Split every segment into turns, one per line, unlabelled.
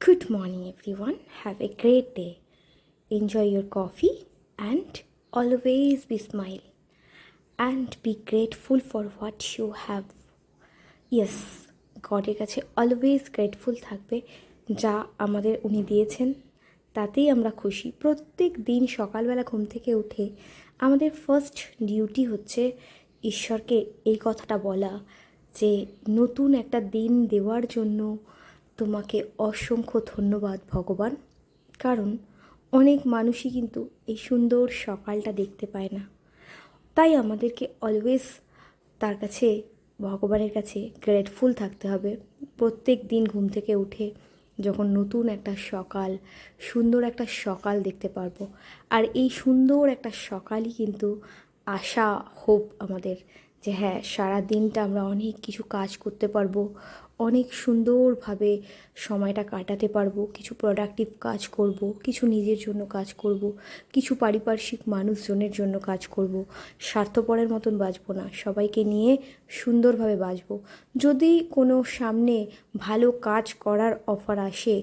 Good morning, everyone. Have a great day. Enjoy your coffee and always be smile and be grateful for what you have. Yes, গডের কাছে always grateful থাকবে। যা আমাদের উনি দিয়েছেন তাতেই আমরা খুশি। প্রত্যেক দিন সকালবেলা ঘুম থেকে উঠে আমাদের ফার্স্ট ডিউটি হচ্ছে ঈশ্বরকে এই কথাটা বলা যে নতুন একটা দিন দেওয়ার জন্য তোমাকে অসংখ্য ধন্যবাদ ভগবান। কারণ অনেক মানুষই কিন্তু এই সুন্দর সকালটা দেখতে পায় না। তাই আমাদেরকে অলওয়েজ তার কাছে, ভগবানের কাছে গ্রেটফুল থাকতে হবে। প্রত্যেক দিন ঘুম থেকে উঠে যখন নতুন একটা সকাল, সুন্দর একটা সকাল দেখতে পারবো। আর এই সুন্দর একটা সকালই কিন্তু আশা, হোপ আমাদের যে হ্যাঁ, সারা দিনটা আমরা অনেক কিছু কাজ করতে পারবো, অনেক সুন্দরভাবে সময়টা কাটাতে পারবো, কিছু প্রোডাক্টিভ কাজ করব, কিছু নিজের জন্য কাজ করব, কিছু পারিপার্শ্বিক মানুষজনের জন্য কাজ করব। স্বার্থপরের মতন বাঁচবো না, সবাইকে নিয়ে সুন্দরভাবে বাঁচবো। যদি কোনো সামনে ভালো কাজ করার অফার আসে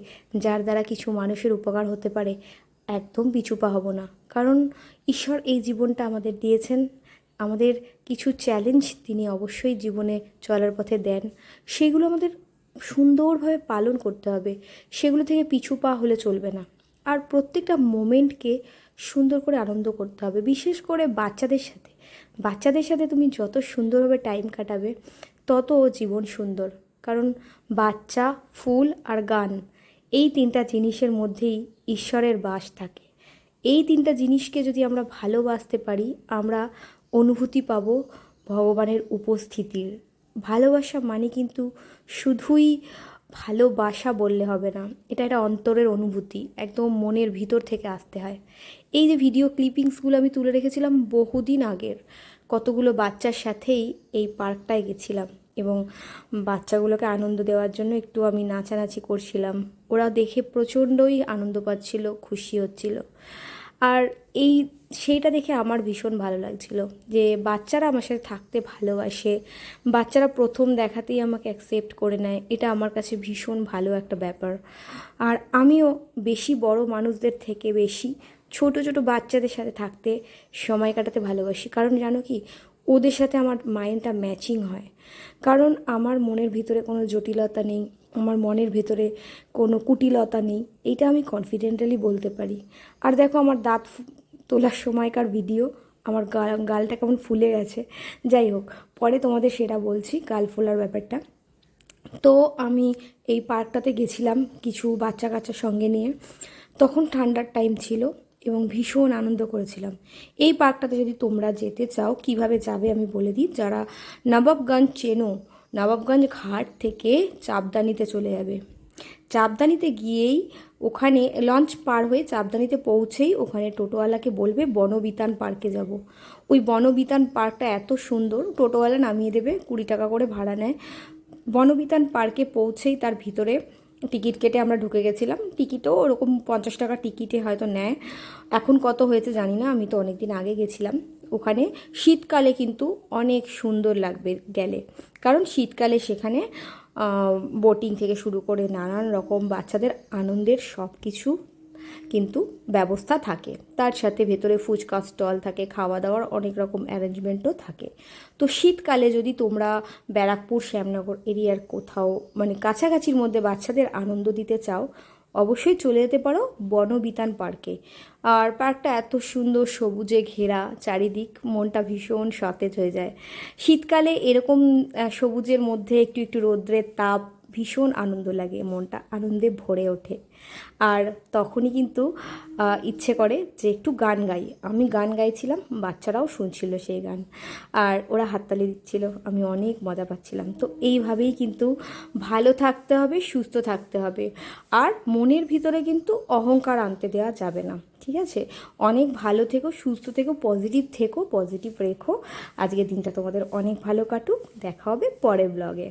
যার দ্বারা কিছু মানুষের উপকার হতে পারে, একদম পিছু পা হব না। কারণ ঈশ্বর এই জীবনটা আমাদের দিয়েছেন, আমাদের কিছু চ্যালেঞ্জ তিনি অবশ্যই জীবনে চলার পথে দেন, সেগুলো আমাদের সুন্দরভাবে পালন করতে হবে, সেগুলো থেকে পিছু পা হলে চলবে না। আর প্রত্যেকটা মোমেন্টকে সুন্দর করে আনন্দ করতে হবে। বিশেষ করে বাচ্চাদের সাথে তুমি যত সুন্দরভাবে টাইম কাটাবে তত জীবন সুন্দর। কারণ বাচ্চা, ফুল আর গান, এই তিনটা জিনিসের মধ্যেই ঈশ্বরের বাস থাকে। এই তিনটা জিনিসকে যদি আমরা ভালোবাসতে পারি, আমরা অনুভূতি পাব ভগবানের উপস্থিতির। ভালোবাসা মানে কিন্তু শুধুই ভালোবাসা বললে হবে না, এটা একটা অন্তরের অনুভূতি, একদম মনের ভিতর থেকে আসতে হয়। এই যে ভিডিও ক্লিপিংসগুলো আমি তুলে রেখেছিলাম বহুদিন আগের, কতগুলো বাচ্চার সাথেই এই পার্কটায় গেছিলাম এবং বাচ্চাগুলোকে আনন্দ দেওয়ার জন্য একটু আমি নাচানাচি করছিলাম। ওরা দেখে প্রচণ্ডই আনন্দ পাচ্ছিল, খুশি হচ্ছিল। আর সেইটা দেখে আমার ভীষণ ভালো লাগছিল যে বাচ্চারা আমার সাথে থাকতে ভালোবাসে, বাচ্চারা প্রথম দেখাতেই আমাকে অ্যাকসেপ্ট করে নেয়। এটা আমার কাছে ভীষণ ভালো একটা ব্যাপার। আর আমিও বেশি বড় মানুষদের থেকে বেশি ছোট ছোট বাচ্চাদের সাথে থাকতে, সময় কাটাতে ভালোবাসি। কারণ জানো কি, ওদের সাথে আমার মাইন্ডটা ম্যাচিং হয়। কারণ আমার মনের ভিতরে কোনো জটিলতা নেই, আমার মনের ভেতরে কোনো কুটিলতা নেই, এইটা আমি কনফিডেন্টালি বলতে পারি। আর দেখো আমার দাঁত তোলার সময়কার ভিডিও, আমার গালটা কেমন ফুলে গেছে। যাই হোক, পরে তোমাদের সেটা বলছি, গাল ফোলার ব্যাপারটা। তো আমি এই পার্কটাতে গেছিলাম কিছু বাচ্চা কাচ্চার সঙ্গে নিয়ে। তখন ঠান্ডার টাইম ছিল এবং ভীষণ আনন্দ করেছিলাম। এই পার্কটাতে যদি তোমরা যেতে চাও, কিভাবে যাবে আমি বলে দিই। যারা নবাবগঞ্জ চেনো, নবাবগঞ্জ ঘাট থেকে চাপদানিতে চলে যাবে। চাপদানিতে গিয়েই ওখানে লঞ্চ পার হয়ে চাপদানিতে পৌঁছেই ওখানে টোটোওয়ালাকে বলবে বনবিতান পার্কে যাব। ওই বনবিতান পার্কটা এত সুন্দর, টোটোওয়ালা নামিয়ে দেবে, 20 টাকা করে ভাড়া নেয়। বনবিতান পার্কে পৌঁছেই তার ভিতরে টিকিট কেটে আমরা ঢুকে গেছিলাম। টিকিটও ওরকম 50 টাকা টিকিটে হয়তো নেয়, এখন কত হয়েছে জানি না, আমি তো অনেক দিন আগে গেছিলাম। ওখানে শীতকালে কিন্তু অনেক সুন্দর লাগবে গেলে, কারণ শীতকালে সেখানে বোটিং থেকে শুরু করে নানান রকম বাচ্চাদের আনন্দের সব কিছু কিন্তু ব্যবস্থা থাকে। তার সাথে ভেতরে ফুচকা স্টল থাকে, খাওয়া দাওয়ার অনেক রকম অ্যারেঞ্জমেন্টও থাকে। তো শীতকালে যদি তোমরা ব্যারাকপুর, শ্যামনগর এরিয়ার কোথাও মানে কাছাকাছির মধ্যে বাচ্চাদের আনন্দ দিতে চাও, অবশ্যই চলে যেতে পারো বনবিতান পার্কে। আর পার্কটা এত সুন্দর, সবুজে ঘেরা চারিদিক, মনটা ভীষণ সতেজ হয়ে যায়। শীতকালে এরকম সবুজের মধ্যে একটু একটু রৌদ্রের তাপ, ভীষণ আনন্দ লাগে, মনটা আনন্দে ভরে ওঠে। আর তখনই কিন্তু ইচ্ছে করে যে একটু গান গাই। আমি গান গাইছিলাম, বাচ্চারাও শুনছিল সেই গান, আর ওরা হাততালি দিচ্ছিল, আমি অনেক মজা পাচ্ছিলাম। তো এইভাবেই কিন্তু ভালো থাকতে হবে, সুস্থ থাকতে হবে। আর মনের ভিতরে কিন্তু অহংকার আনতে দেওয়া যাবে না, ঠিক আছে? অনেক ভালো থেকো, সুস্থ থেকো, পজিটিভ রেখো। আজকের দিনটা তোমাদের অনেক ভালো কাটুক। দেখা হবে পরের ব্লগে।